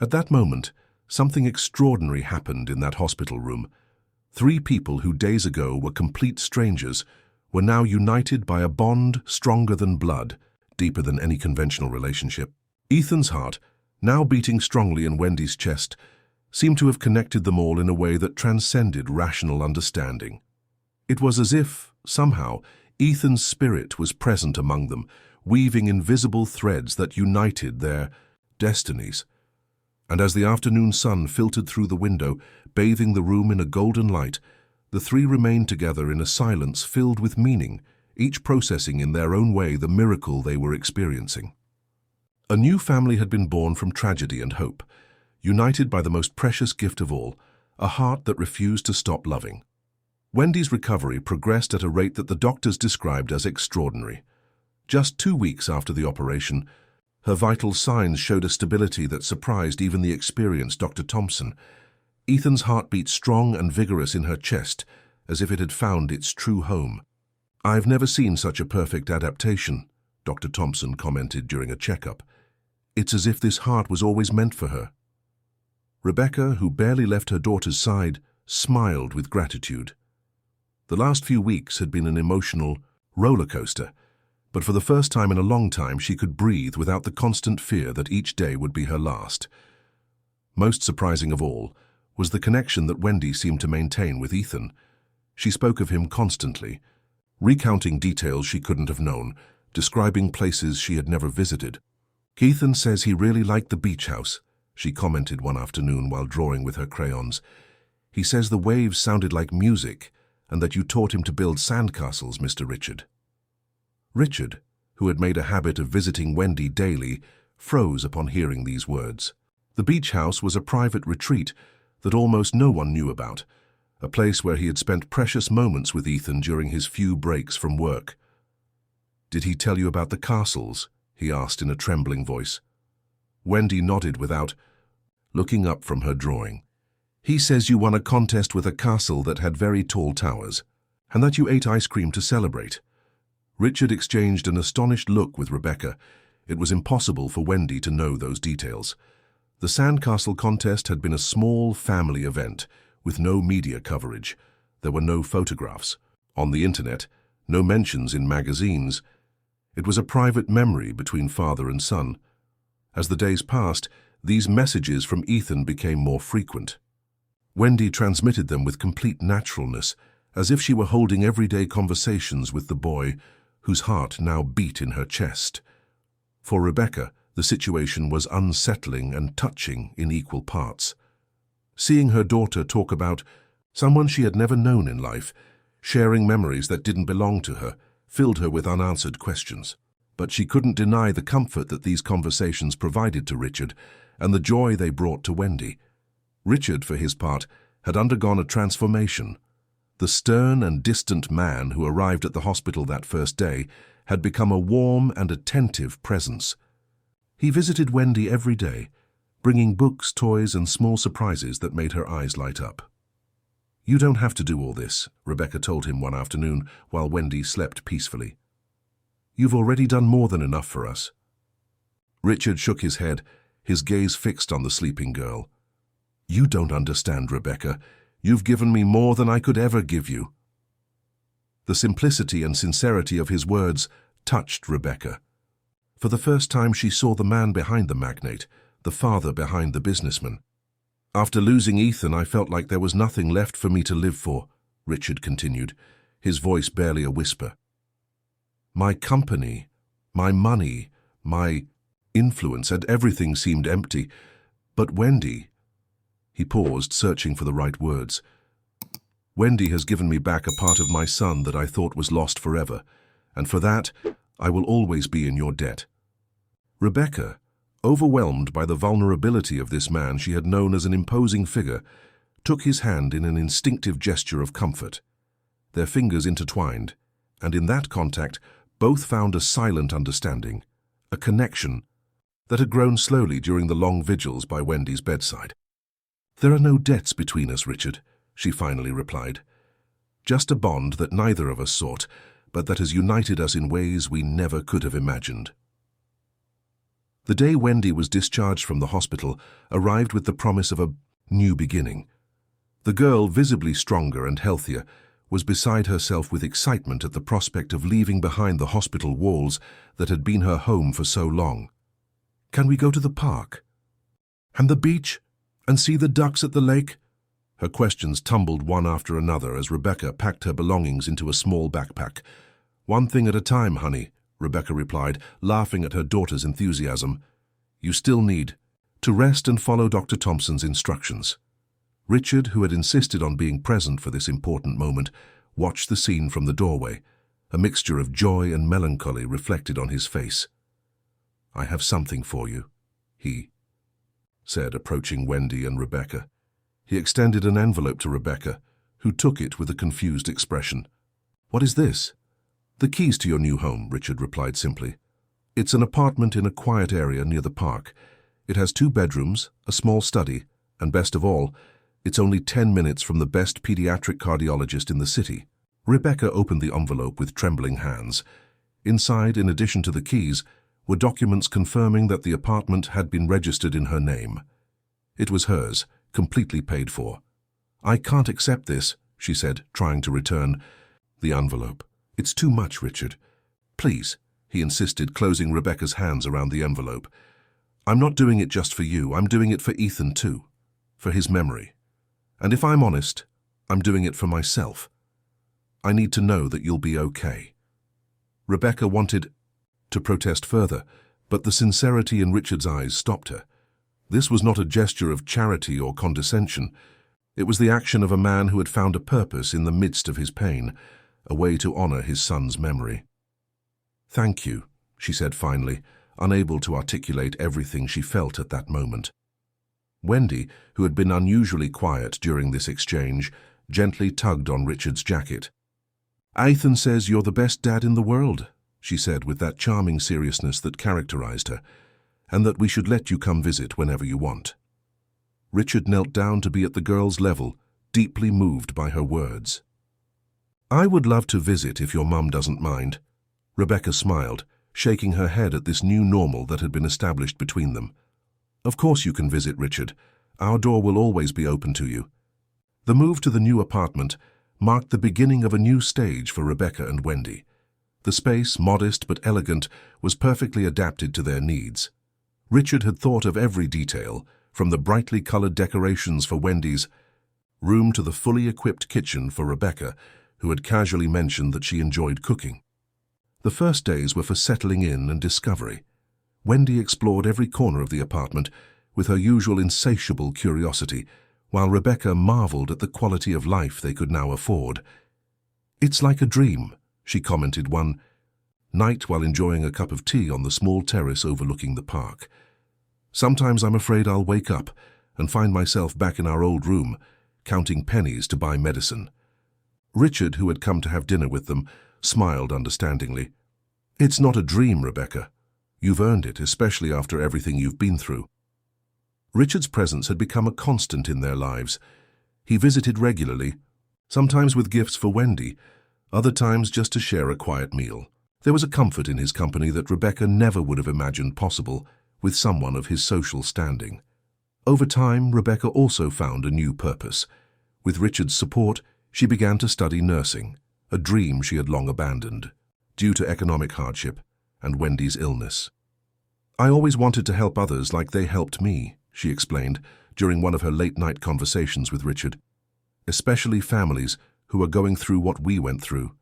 At that moment, something extraordinary happened in that hospital room. 3 people who days ago were complete strangers were now united by a bond stronger than blood, deeper than any conventional relationship. Ethan's heart, now beating strongly in Wendy's chest, seemed to have connected them all in a way that transcended rational understanding. It was as if, somehow, Ethan's spirit was present among them, weaving invisible threads that united their destinies. And as the afternoon sun filtered through the window, bathing the room in a golden light, the 3 remained together in a silence filled with meaning, each processing in their own way the miracle they were experiencing. A new family had been born from tragedy and hope, united by the most precious gift of all, a heart that refused to stop loving. Wendy's recovery progressed at a rate that the doctors described as extraordinary. Just 2 weeks after the operation, her vital signs showed a stability that surprised even the experienced Dr. Thompson. Ethan's heart beat strong and vigorous in her chest, as if it had found its true home. "I've never seen such a perfect adaptation," Dr. Thompson commented during a checkup. "It's as if this heart was always meant for her." Rebecca, who barely left her daughter's side, smiled with gratitude. The last few weeks had been an emotional roller coaster, but for the first time in a long time she could breathe without the constant fear that each day would be her last. Most surprising of all was the connection that Wendy seemed to maintain with Ethan. She spoke of him constantly, recounting details she couldn't have known, describing places she had never visited. "Ethan says he really liked the beach house," she commented one afternoon while drawing with her crayons. "He says the waves sounded like music and that you taught him to build sandcastles, Mr. Richard." Richard, who had made a habit of visiting Wendy daily, froze upon hearing these words. The beach house was a private retreat that almost no one knew about, a place where he had spent precious moments with Ethan during his few breaks from work. "Did he tell you about the castles?" he asked in a trembling voice. Wendy nodded without looking up from her drawing. "He says you won a contest with a castle that had very tall towers, and that you ate ice cream to celebrate." Richard exchanged an astonished look with Rebecca. It was impossible for Wendy to know those details. The sandcastle contest had been a small family event, with no media coverage. There were no photographs on the internet, no mentions in magazines. It was a private memory between father and son. As the days passed, these messages from Ethan became more frequent. Wendy transmitted them with complete naturalness, as if she were holding everyday conversations with the boy, whose heart now beat in her chest. For Rebecca, the situation was unsettling and touching in equal parts. Seeing her daughter talk about someone she had never known in life, sharing memories that didn't belong to her, filled her with unanswered questions. But she couldn't deny the comfort that these conversations provided to Richard and the joy they brought to Wendy. Richard, for his part, had undergone a transformation. The stern and distant man who arrived at the hospital that first day had become a warm and attentive presence. He visited Wendy every day, bringing books, toys, and small surprises that made her eyes light up. "You don't have to do all this," Rebecca told him one afternoon while Wendy slept peacefully. "You've already done more than enough for us." Richard shook his head, his gaze fixed on the sleeping girl. "You don't understand, Rebecca. You've given me more than I could ever give you." The simplicity and sincerity of his words touched Rebecca. For the first time she saw the man behind the magnate, the father behind the businessman. "After losing Ethan, I felt like there was nothing left for me to live for," Richard continued, his voice barely a whisper. "My company, my money, my influence, and everything seemed empty. But Wendy—" He paused, searching for the right words. "Wendy has given me back a part of my son that I thought was lost forever, and for that, I will always be in your debt." Rebecca, overwhelmed by the vulnerability of this man she had known as an imposing figure, took his hand in an instinctive gesture of comfort. Their fingers intertwined, and in that contact, both found a silent understanding, a connection that had grown slowly during the long vigils by Wendy's bedside. "There are no debts between us, Richard," she finally replied. "Just a bond that neither of us sought, but that has united us in ways we never could have imagined." The day Wendy was discharged from the hospital arrived with the promise of a new beginning. The girl, visibly stronger and healthier, was beside herself with excitement at the prospect of leaving behind the hospital walls that had been her home for so long. "Can we go to the park? And the beach? And see the ducks at the lake?" Her questions tumbled one after another as Rebecca packed her belongings into a small backpack. "One thing at a time, honey," Rebecca replied, laughing at her daughter's enthusiasm. "You still need to rest and follow Dr. Thompson's instructions." Richard, who had insisted on being present for this important moment, watched the scene from the doorway, a mixture of joy and melancholy reflected on his face. "I have something for you," he said, approaching Wendy and Rebecca. He extended an envelope to Rebecca, who took it with a confused expression. "What is this?" "The keys to your new home," Richard replied simply. "It's an apartment in a quiet area near the park. It has 2 bedrooms, a small study, and best of all, it's only 10 minutes from the best pediatric cardiologist in the city." Rebecca opened the envelope with trembling hands. Inside, in addition to the keys, were documents confirming that the apartment had been registered in her name. It was hers, completely paid for. "I can't accept this," she said, trying to return the envelope. "It's too much, Richard. Please," he insisted, closing Rebecca's hands around the envelope. "I'm not doing it just for you. I'm doing it for Ethan too, for his memory. And if I'm honest, I'm doing it for myself. I need to know that you'll be okay." Rebecca wanted to protest further, but the sincerity in Richard's eyes stopped her. This was not a gesture of charity or condescension. It was the action of a man who had found a purpose in the midst of his pain, a way to honor his son's memory. "Thank you," she said finally, unable to articulate everything she felt at that moment. Wendy, who had been unusually quiet during this exchange, gently tugged on Richard's jacket. "Ethan says you're the best dad in the world," she said with that charming seriousness that characterized her, "and that we should let you come visit whenever you want." Richard knelt down to be at the girl's level, deeply moved by her words. "I would love to visit if your mum doesn't mind." Rebecca smiled, shaking her head at this new normal that had been established between them. "Of course you can visit, Richard. Our door will always be open to you." The move to the new apartment marked the beginning of a new stage for Rebecca and Wendy. The space, modest but elegant, was perfectly adapted to their needs. Richard had thought of every detail, from the brightly colored decorations for Wendy's room to the fully equipped kitchen for Rebecca, who had casually mentioned that she enjoyed cooking. The first days were for settling in and discovery. Wendy explored every corner of the apartment with her usual insatiable curiosity, while Rebecca marveled at the quality of life they could now afford. "It's like a dream," she commented one night while enjoying a cup of tea on the small terrace overlooking the park. "Sometimes I'm afraid I'll wake up and find myself back in our old room, counting pennies to buy medicine." Richard, who had come to have dinner with them, smiled understandingly. "It's not a dream, Rebecca. You've earned it, especially after everything you've been through." Richard's presence had become a constant in their lives. He visited regularly, sometimes with gifts for Wendy, other times just to share a quiet meal. There was a comfort in his company that Rebecca never would have imagined possible with someone of his social standing. Over time, Rebecca also found a new purpose. With Richard's support, she began to study nursing, a dream she had long abandoned, due to economic hardship and Wendy's illness. "I always wanted to help others like they helped me," she explained during one of her late-night conversations with Richard, "especially families who are going through what we went through."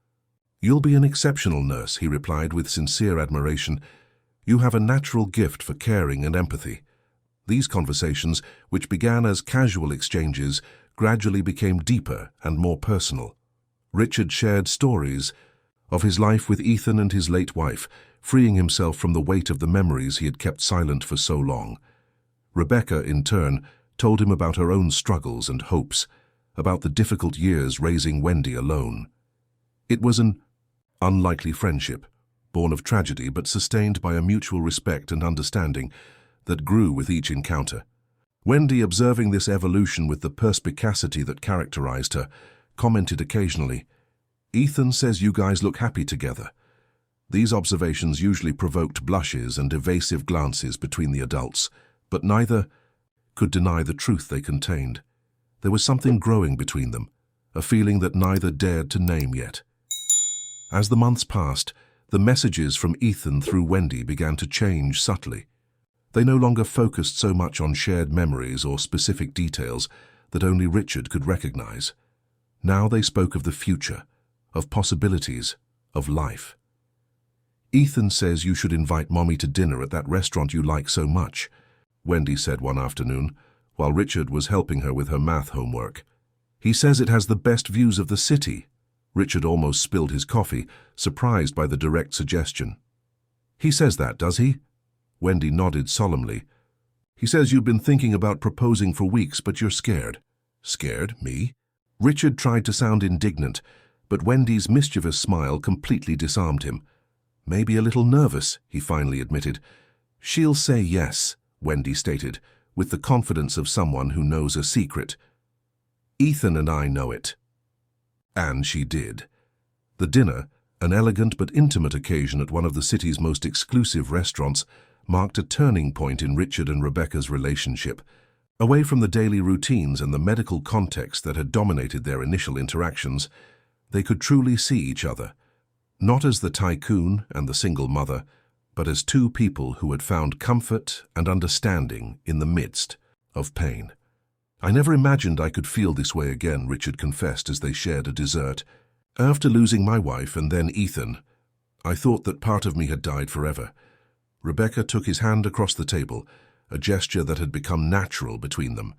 "You'll be an exceptional nurse," he replied with sincere admiration. "You have a natural gift for caring and empathy." These conversations, which began as casual exchanges, gradually became deeper and more personal. Richard shared stories of his life with Ethan and his late wife, freeing himself from the weight of the memories he had kept silent for so long. Rebecca, in turn, told him about her own struggles and hopes, about the difficult years raising Wendy alone. It was an unlikely friendship, born of tragedy but sustained by a mutual respect and understanding that grew with each encounter. Wendy, observing this evolution with the perspicacity that characterized her, commented occasionally, "Ethan says you guys look happy together." These observations usually provoked blushes and evasive glances between the adults, but neither could deny the truth they contained. There was something growing between them, a feeling that neither dared to name yet. As the months passed, the messages from Ethan through Wendy began to change subtly. They no longer focused so much on shared memories or specific details that only Richard could recognize. Now they spoke of the future, of possibilities, of life. "Ethan says you should invite Mommy to dinner at that restaurant you like so much," Wendy said one afternoon, while Richard was helping her with her math homework. "He says it has the best views of the city." Richard almost spilled his coffee, surprised by the direct suggestion. "He says that, does he?" Wendy nodded solemnly. "He says you've been thinking about proposing for weeks, but you're scared." "Scared? Me?" Richard tried to sound indignant, but Wendy's mischievous smile completely disarmed him. "Maybe a little nervous," he finally admitted. "She'll say yes," Wendy stated, with the confidence of someone who knows a secret. "Ethan and I know it." And she did. The dinner, an elegant but intimate occasion at one of the city's most exclusive restaurants, marked a turning point in Richard and Rebecca's relationship. Away from the daily routines and the medical context that had dominated their initial interactions, they could truly see each other, not as the tycoon and the single mother, but as two people who had found comfort and understanding in the midst of pain. "I never imagined I could feel this way again," Richard confessed as they shared a dessert. "After losing my wife and then Ethan, I thought that part of me had died forever." Rebecca took his hand across the table, a gesture that had become natural between them.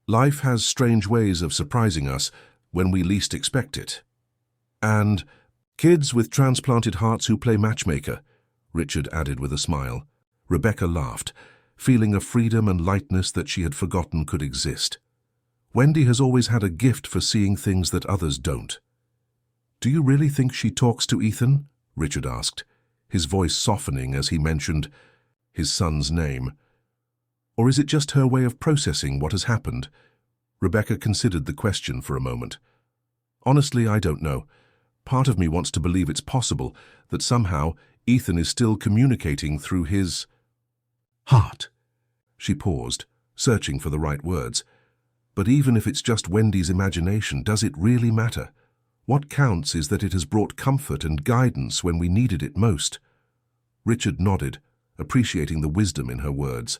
"Life has strange ways of surprising us when we least expect it." "And kids with transplanted hearts who play matchmaker," Richard added with a smile. Rebecca laughed, feeling a freedom and lightness that she had forgotten could exist. "Wendy has always had a gift for seeing things that others don't." "Do you really think she talks to Ethan?" Richard asked, his voice softening as he mentioned his son's name. "Or is it just her way of processing what has happened?" Rebecca considered the question for a moment. "Honestly, I don't know. Part of me wants to believe it's possible that somehow Ethan is still communicating through his heart." She paused, searching for the right words. "But even if it's just Wendy's imagination, does it really matter? What counts is that it has brought comfort and guidance when we needed it most." Richard nodded, appreciating the wisdom in her words.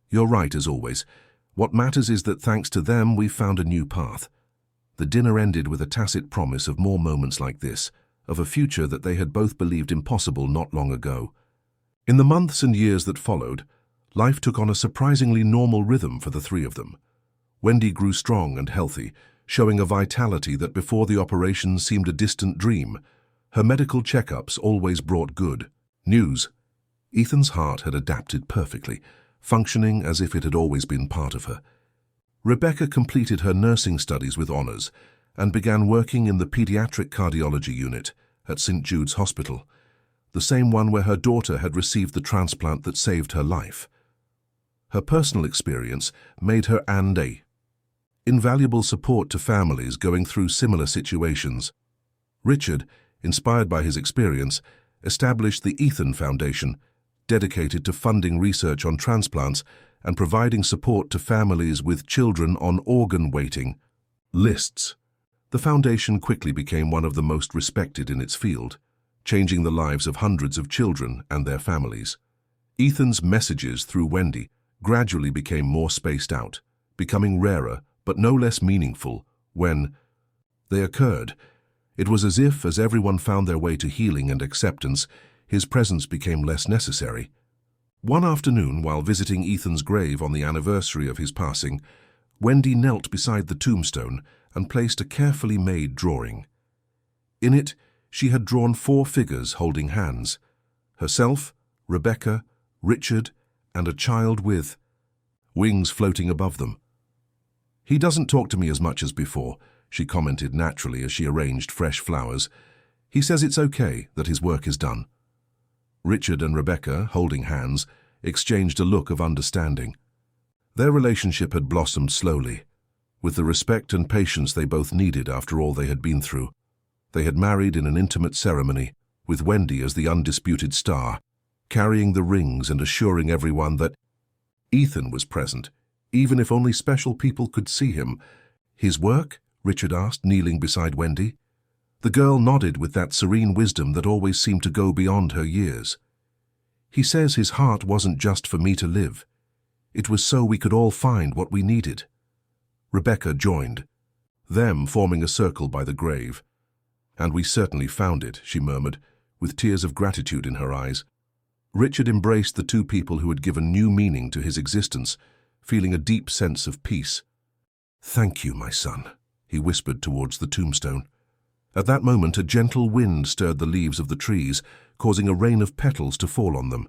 "You're right, as always. What matters is that thanks to them, we've found a new path." The dinner ended with a tacit promise of more moments like this, of a future that they had both believed impossible not long ago. In the months and years that followed, life took on a surprisingly normal rhythm for the three of them. Wendy grew strong and healthy, showing a vitality that before the operation seemed a distant dream. Her medical checkups always brought good news. Ethan's heart had adapted perfectly, functioning as if it had always been part of her. Rebecca completed her nursing studies with honors, and began working in the pediatric cardiology unit at St. Jude's Hospital, the same one where her daughter had received the transplant that saved her life. Her personal experience made her an invaluable support to families going through similar situations. Richard, inspired by his experience, established the Ethan Foundation, dedicated to funding research on transplants and providing support to families with children on organ waiting lists. The foundation quickly became one of the most respected in its field, changing the lives of hundreds of children and their families. Ethan's messages through Wendy gradually became more spaced out, becoming rarer but no less meaningful when they occurred. It was as if, as everyone found their way to healing and acceptance, his presence became less necessary. One afternoon, while visiting Ethan's grave on the anniversary of his passing, Wendy knelt beside the tombstone and placed a carefully made drawing. In it, she had drawn 4 figures holding hands: herself, Rebecca, Richard, and a child with wings floating above them. "He doesn't talk to me as much as before," she commented naturally as she arranged fresh flowers. "He says it's okay, that his work is done." Richard and Rebecca, holding hands, exchanged a look of understanding. Their relationship had blossomed slowly, with the respect and patience they both needed after all they had been through. They had married in an intimate ceremony, with Wendy as the undisputed star, carrying the rings and assuring everyone that Ethan was present, even if only special people could see him. "His work?" Richard asked, kneeling beside Wendy. The girl nodded with that serene wisdom that always seemed to go beyond her years. "He says his heart wasn't just for me to live. It was so we could all find what we needed." Rebecca joined, them forming a circle by the grave. "And we certainly found it," she murmured, with tears of gratitude in her eyes. Richard embraced the 2 people who had given new meaning to his existence, feeling a deep sense of peace. "Thank you, my son," he whispered towards the tombstone. At that moment, a gentle wind stirred the leaves of the trees, causing a rain of petals to fall on them.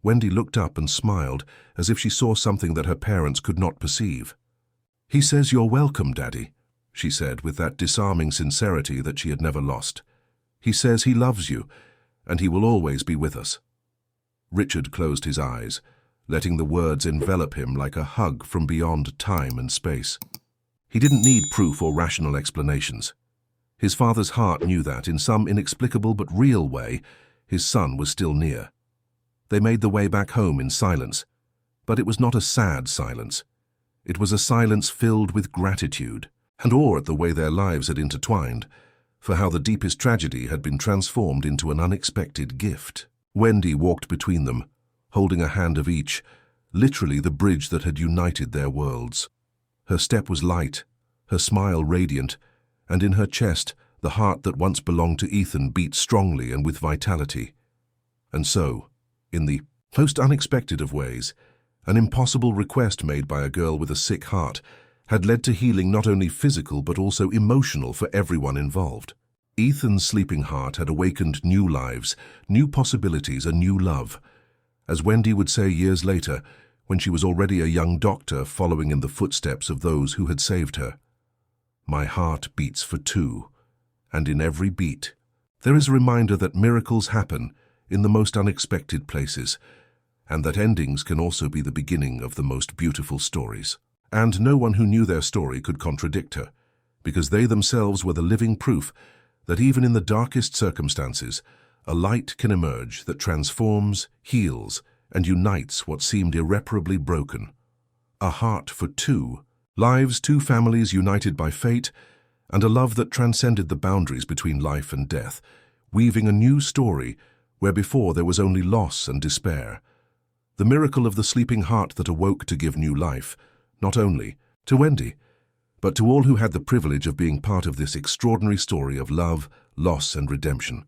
Wendy looked up and smiled, as if she saw something that her parents could not perceive. "He says you're welcome, Daddy," she said with that disarming sincerity that she had never lost. "He says he loves you, and he will always be with us." Richard closed his eyes, letting the words envelop him like a hug from beyond time and space. He didn't need proof or rational explanations. His father's heart knew that, in some inexplicable but real way, his son was still near. They made the way back home in silence, but it was not a sad silence. It was a silence filled with gratitude and awe at the way their lives had intertwined, for how the deepest tragedy had been transformed into an unexpected gift. Wendy walked between them, holding a hand of each, literally the bridge that had united their worlds. Her step was light, her smile radiant, and in her chest the heart that once belonged to Ethan beat strongly and with vitality. And so, in the most unexpected of ways, an impossible request made by a girl with a sick heart had led to healing not only physical but also emotional for everyone involved. Ethan's sleeping heart had awakened new lives, new possibilities, a new love. As Wendy would say years later, when she was already a young doctor following in the footsteps of those who had saved her, "My heart beats for 2, and in every beat there is a reminder that miracles happen in the most unexpected places, and that endings can also be the beginning of the most beautiful stories." And no one who knew their story could contradict her, because they themselves were the living proof that even in the darkest circumstances, a light can emerge that transforms, heals, and unites what seemed irreparably broken. A heart for 2, lives, 2 families united by fate, and a love that transcended the boundaries between life and death, weaving a new story where before there was only loss and despair. The miracle of the sleeping heart that awoke to give new life, not only to Wendy, but to all who had the privilege of being part of this extraordinary story of love, loss, and redemption.